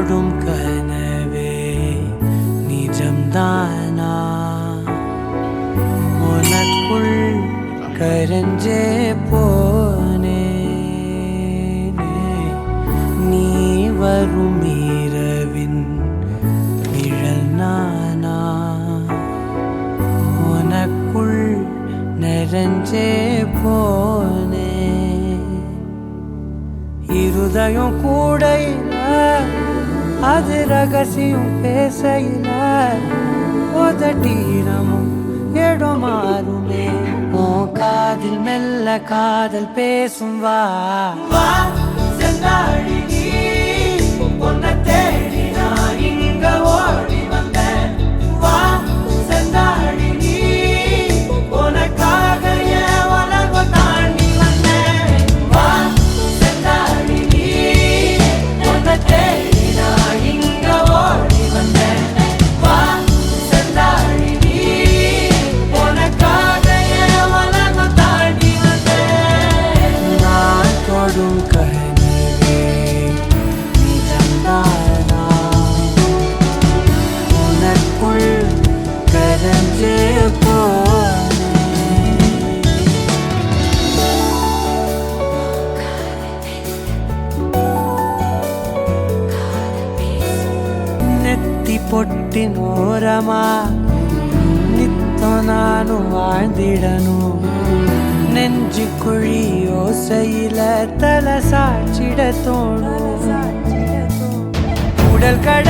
தொடும் கனவே நிஜம்தானா உனக்குள் கரஞ்சே போனே நீ வரும் இரவின் நிழல் நானா உனக்குள் நிறைஞ்சே போனே இருதயம் கூடையில அது ரகசியம் பேசையில உதட்டீரமும் இடம் மாறுமே உன் காதில் மெல்ல காதல் பேசும் வா செந்தாழி நீ உன்னை தேடி நான் இங்க ஓடி வந்தேன் வா செந்தாழி நீ உனக்காக என் உலகம் தாண்டி வந்தேன் வா செந்தாழி நீ உன்னை தேடி நான் இங்க ஓடி வந்தேன் வா செந்தாழி நீ உனக்காக என் உலகம் தாண்டி வந்தேன் நான் தொடும் கனவே நிஜம்தானா உனக்குள் கரஞ்சே ನೆತ್ತಿ ಪೊಟ್ಟಿನೋರಮಾ ನಿತ್ತ ನಾನು வாழ்ந்திடನು நெஞ்சு குழி ஓசையில தலை சாச்சிட தோணும் உடல் கட